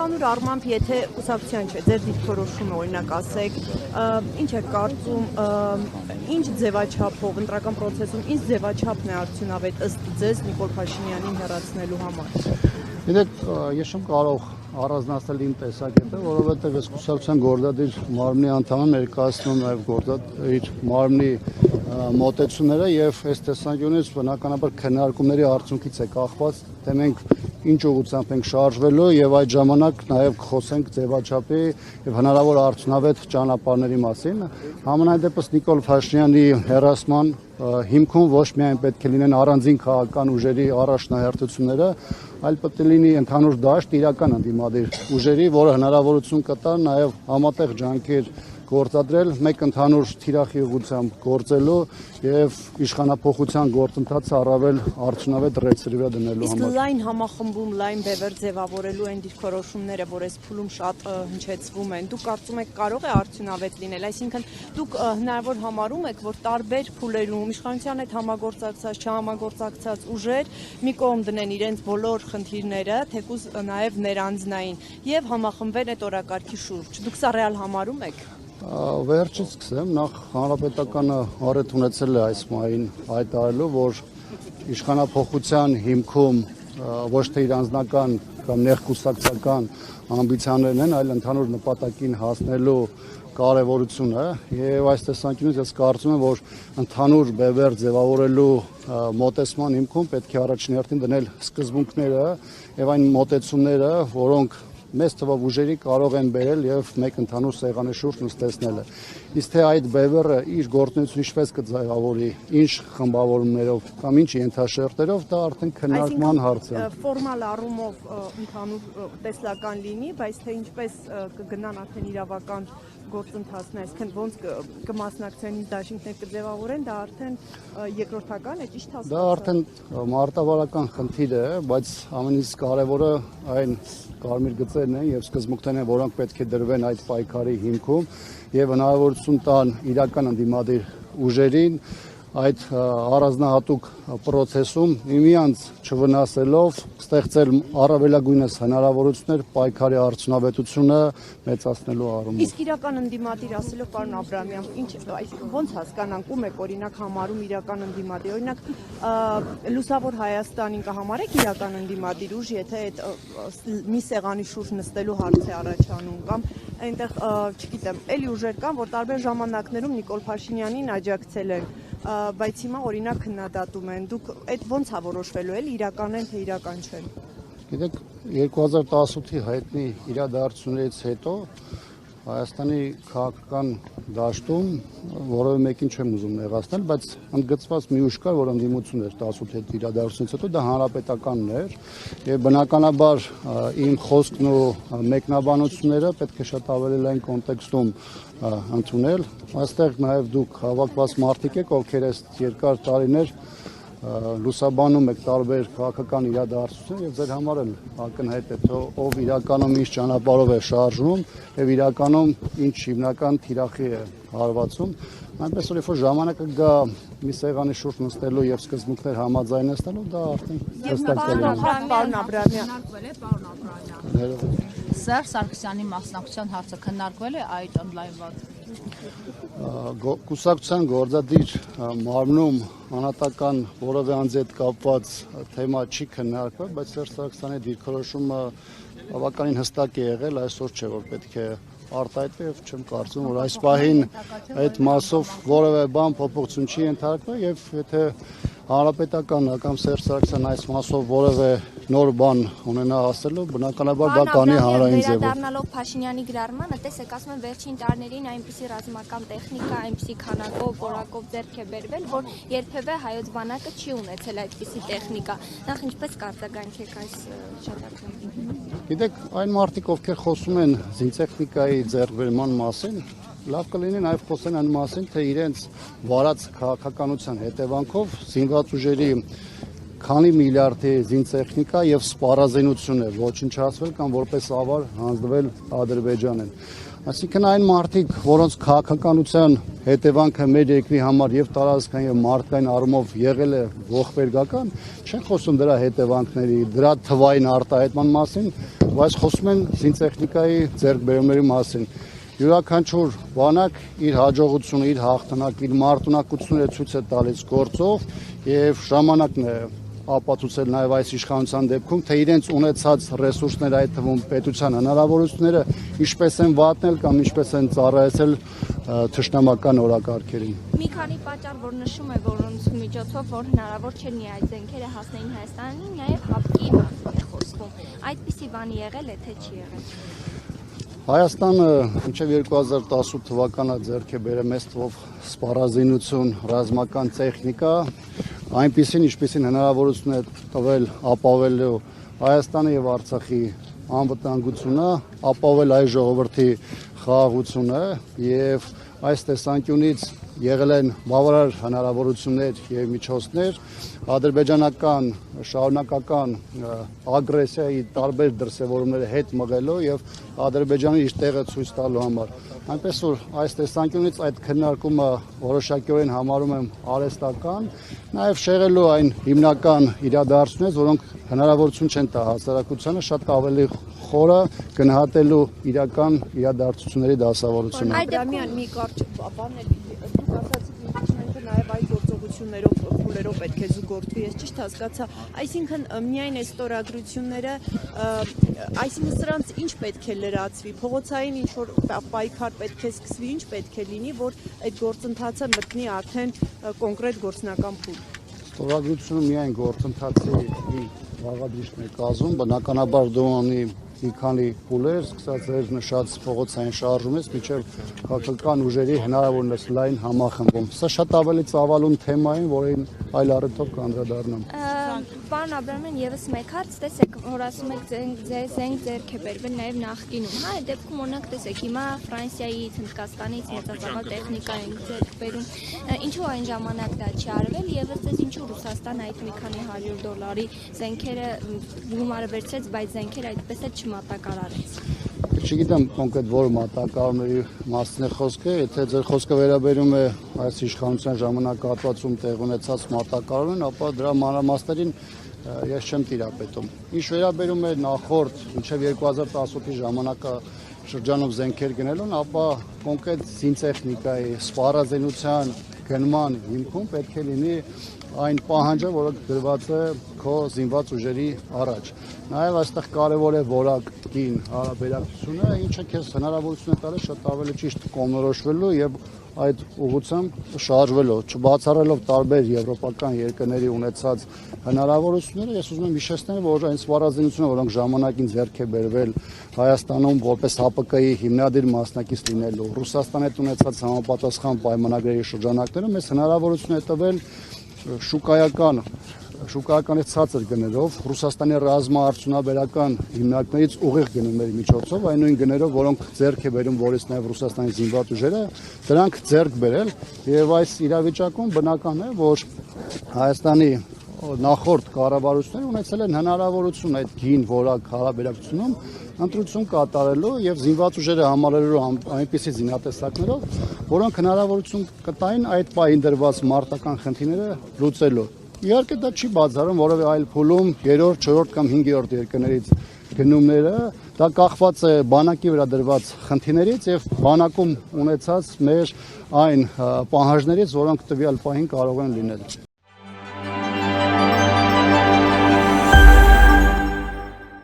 ընդհանուր առմամբ, եթե կուսակցության չէ, ձեր դիրքորոշումը օրինակ ասեք, ինչ է կարծում, ինչ ձևաչափով ընտրական process-ում ինչ ձևաչափն է արդյունավետ ըստ ձեզ Նիկոլ Փաշինյանին հեռացնելու համար։ Գիտեք, ես չեմ կարող առանձնացնել իմ տեսակետը, որովհետև ես կուսակցության գործադիր մարմնի անդամ ներկայացնում նաև իր մարմնի մոտեցումները եւ այս տեսանկյունից բնականաբար քննարկումների արդյունքից է կախված, թե մենք ինչ ուղղությամբ ենք շարժվելու եւ այդ ժամանակ նաեւ կխոսենք ձևաչափի եւ հնարավոր արդյունավետ ճանապարհների մասին։ Համենայն դեպս Նիկոլ Փաշինյանի հերասման հիմքում ոչ միայն պետք է լինեն առանձին քաղաքական ուժերի առաջնահերթությունները, այլ պետք է լինի ընդհանուր դաշտ իրական ընդդիմադիր ուժերի, որը հնարավորություն կտա նաեւ համատեղ ջանքեր գործադրել մեկ ընդհանուր թիրախի ուղղությամբ գործելու եւ իշխանափոխության գործընթացը առավել արդյունավետ ռեցերի վրա դնելու համար։ Իսկ լայն համախմբում, լայն բևեռ ձևավորելու այն դիրքորոշումները, որ այս փուլում շատ հնչեցվում են, դուք կարծում եք կարող է արդյունավետ լինել, այսինքն դուք հնարավոր համարում եք, որ տարբեր փուլերում իշխանության հետ համագործակցած, չհամագործակցած ուժեր մի կողմ դնեն իրենց բոլոր խնդիրները, թեկուզ նաեւ ներանձնային եւ համախմբեն այդ օրակարգի շուրջ։ Դուք սա ռեալ համարում եք։ Վերջից սկսեմ, նախ հանրապետականը առիթ ունեցել է այս մային հայտարարելու, որ իշխանափոխության հիմքում ոչ թե իր անձնական կամ ներկուսակցական ամբիցիաներն են, այլ ընդհանուր նպատակին հասնելու կարևորությունը եւ այս տեսանկյունից ես կարծում եմ, որ ընդհանուր բևեռ ձևավորելու մոտեցման հիմքում պետք է առաջին հերթին դնել սկզբունքները եւ այն մոտեցումները, որոնք մեծ թվով ուժերի կարող են բերել եւ մեկ ընդհանուր սեղանի շուրջ նստեցնելը։ Իսկ թե այդ բևեռը իր գործունեությունը ինչպես կձևավորի, ինչ խմբավորումներով կամ ինչ ենթաշերտերով, դա արդեն քննարկման հարց է։ Ֆորմալ առումով ընդհանուր տեսլական լինի, բայց թե ինչպես կգնան արդեն իրավական գործընթացն է, այսինքն ոնց կմասնակցեն դաշինքներ կձևավորեն, դա արդեն երկրորդական է, ճիշտ հասկացա։ Դա արդեն մարտավարական խնդիր է, բայց ամենից կարևորը այն կարմիր գծերն են եւ սկզբունքներն են, որոնք պետք է դրվեն այդ պայքարի հիմքում եւ հնարավորություն տան իրական ընդդիմադիր ուժերին այդ առանձնահատուկ process-ում միմյանց չվնասելով ստեղծել առավելագույնս հնարավորություններ պայքարի արդյունավետությունը մեծացնելու առումով։ Իսկ իրական ընդդիմադիր ասելով պարոն Աբրահամյան, ոնց հասկանանք, ում եք օրինակ համարում իրական ընդդիմադիր, օրինակ Լուսավոր Հայաստանին կհամարեք իրական ընդդիմադիր ուժ, եթե այդ մի սեղանի շուրջ նստելու հարց է առաջանում, կամ այնտեղ, չգիտեմ, էլի ուժեր կան, որ տարբեր ժամանակներում Նիկոլ Փաշինյանին աջակցել են, բայց հիմա օրինակ քննադատում են։ Դուք այդ ոնց է որոշվելու, էլ իրական են թե իրական չեն։ Գիտեք, 2018-ի հայտնի իրադարձություններից հետո Հայաստանի քաղաքական դաշտում որևէ մեկին չեմ ուզում նեղացնել, բայց ընդգծված մի ուժ կար, որ ընդդիմություն էր 18 իրադարձությունից հետո, դա հանրապետականն էր եւ բնականաբար իմ խոսքն ու մեկնաբանությունները պետք է շատ ավելի լայն կոնտեքստում ընդունել։ Այստեղ նաեւ դուք հավաքված մարդիկ եք, ովքեր այս երկար տարիներ լուսաբանում եք տարբեր քաղաքական իրադարձություններ եւ ձեր համար էլ ակնհայտ է թե ով իրականում ինչ ճանապարհով է շարժվում եւ իրականում ինչ հիմնական թիրախի է հարվածում, այնպես որ երբ ժամանակը գա մի սեղանի շուրջ նստելու եւ սկզբունքներ համաձայնեցնելու, դա արդեն հստակ կլինի։ Պարոն Աբրահամյան, Սերժ Սարգսյանի մասնակցության հարցը քննարկվել է այդ օնլայնված կուսակցության գործադիր մարմնում անհատական որևէ անձի հետ կապված թեմա չի քննարկվել, բայց Սերժ Սարգսյանի դիրքորոշումը բավականին հստակ է եղել, այսօր չէ որ պետք է արտահայտվի եւ չեմ կարծում որ այս պահին այդ մասով որևէ բան փոփոխություն չի ենթարկվել եւ եթե հանրապետական կամ Սերժ Սարգսյան այս մասով որևէ նոր բան ունենա ասելու, բնականաբար դա կանի հանրային ձևով։ Վերադառնալով Փաշինյանի գրառմանը, տեսեք, ասում են վերջին տարիներին այնպիսի ռազմական տեխնիկա, այնպիսի քանակով, որակով ձեռք է բերվել, որ երբևէ հայոց բանակը չի ունեցել այդպիսի տեխնիկա։ Նախ ինչպես կարձագանքեք այս շրջանակում։ Գիտեք, այն մարդիկ, ովքեր խոսում են զինտեխնիկայի ձեռքբերման մասին, լավ կլինի նաև խոսեն այն մասին, թե իրենց վարած քաղաքականության հետևանքով զինված ուժերի քանի միլիարդի զինտեխնիկա եւ սպառազինություն է ոչնչացվել կամ որպես ավար հանձնվել Ադրբեջանին։ Այսինքն այն մարդիկ, որոնց քաղաքականության հետևանքը մեր երկրի համար եւ տարածքային եւ մարդկային առումով եղել է ողբերգական, չեն խոսում դրա հետևանքների, դրա թվային արտահայտման մասին, բայց խոսում են զինտեխնիկայի ձեռքբերումների մասին։ Յուրաքանչյուր բանակ իր հաջողությունը, իր հաղթանակը, իր մարտունակությունները ցույց է տալիս գործով եւ ժամանակն է ապացուցել նաև այս իշխանության դեպքում, թե իրենց ունեցած ռեսուրսները, այդ թվում պետության հնարավորությունները ինչպես են վատնել կամ ինչպես են ծառայեցել թշնամական օրակարգերին։ Մի քանի պատճառ, որ նշում է, որոնց միջոցով որ հնարավոր չէ մի այդ զենքերը հասնեին Հայաստանին, նաև հապկի մասին է խոսվում։ Այդպիսի բան եղել է, թե չի եղել։ Հայաստանը մինչև 2018 թվականը ձեռք է բերել մեծ թվով սպառազինություն, ռազմական տեխնիկա, այնպիսին, ինչպիսին հնարավորություն է տվել ապավելու Հայաստանի եւ Արցախի անվտանգությունը, ապավել այ ժողովրդի խաղաղությունը եւ այս տեսանկյունից եղել են բավարար հնարավորություններ եւ միջոցներ ադրբեջանական շարունակական ագրեսիայի տարբեր դրսևորումները հետ մղելու եւ Ադրբեջանի իր տեղը ցույց տալու համար։ Այնպես որ այս տեսանկյունից այդ քննարկումը որոշակիորեն համարում եմ արհեստական, նաեւ շեղելու այն հիմնական իրադարձություններից, որոնք հնարավորություն չեն տա հասարակությանը շատ ավելի խորը գնահատելու իրական իրադարձությունների դասավորությունը։ Ադրամյան մի կարճ բան էլ դուք ասացիք impeachment-ը նաև այդ գործողություններով փուլերով պետք է զուգորդվի, ես ճիշտ հասկացա, այսինքն միայն այս ստորագրությունները, այսինքն սրանց ինչ պետք է լրացվի, փողոցային ինչ որ պայքար պետք է սկսվի, ինչ պետք է լինի, որ այդ գործընթացը մտնի արդեն կոնկրետ գործնական փուլ։ Ստորագրությունը միայն գործընթացի մի բաղադրիչն է կազմում, բնականաբար դու ունի մի քանի փուլեր, սկսած էր նշած փողոցային շարժումից մինչև քաղաքական ուժերի հնարավորինս լայն համախմբում։ Սա շատ ավելի ծավալուն թեմա է, որին այլ առիթով կանդրադառնամ։ Պարոն Աբրամյան, եւս մեկ հատ, տեսեք, որ ասում եք զենք ձեռք է բերվել նաեւ նախկինում, հա, այդ դեպքում օրինակ տեսեք, հիմա Ֆրանսիայից, Հնդկաստանից մեծածավալ տեխնիկա են ձեռք բերում։ Ինչու այն ժամանակ դա չի արվել եւ ըստ ինչու Ռուսաստանը այդ մի քանի $100 զենքերը գումարը վերցրեց, բայց զենքերը այդպես էլ չմատակարարեց։ Չգիտեմ կոնկրետ որ մատակարարների մասին է խոսքը, եթե ձեր խոսքը վերաբերում է այս իշխանության ժամանակահատվածում տեղ ունեցած մատակարարին, ապա դրա մանրամասներին ես չեմ տիրապետում։ Ինչ վերաբերում է նախորդ մինչև 2018-ի ժամանակաշրջանում զենքեր գնելուն, ապա կոնկրետ զինտեխնիկայի, սպառազինության գնման հիմքում պետք է լինի այն պահանջը, որը դրված է քո զինված ուժերի առաջ։ Նաև այստեղ կարևոր է որակին հարաբերակցությունը, ինչը քեզ հնարավորություն է տալիս շատ ավելի ճիշտ կողմնորոշվելու եւ այդ ուղղությամբ շարժվելու, չբացառելով տարբեր եվրոպական երկրների ունեցած հնարավորությունները, ես ուզում եմ հիշեցնել, որ այն սպառազինությունը, որոնք ժամանակին ձեռք է բերվել Հայաստանում որպես ՀԱՊԿ-ի հիմնադիր մասնակից լինելու, Ռուսաստանի հետ ունեցած համապատասխան պայմանագրերի շրջանակներում մեզ հնարավորություն է տվել շուկայականից ցածր գներով Ռուսաստանի ռազմաարդյունաբերական հիմնարկներից ուղիղ գնումների միջոցով, այն նույն գներով, որոնք ձեռք է բերում որից նաև Ռուսաստանի զինված ուժերը, դրանք ձեռք բերել եւ այս իրավիճակում բնական է, որ Հայաստանի նախորդ կառավարությունները ունեցել են հնարավորություն այդ գին որակ հարաբերակցությունում ընտրություն կատարելու եւ զինված ուժերը համալրելու այնպիսի զինատեսակներով, որոնք հնարավորություն կտային այդ պահին դրված մարտական խնդիրները լուծելու։ Իհարկե դա չի բացառում որևէ այլ փուլում 3-րդ, 4-րդ կամ 5-րդ երկրներից գնումները, դա կախված է բանակի վրա դրված խնդիրներից եւ բանակում ունեցած մեր այն պահանջներից, որոնք տվյալ պահին կարող են լինել։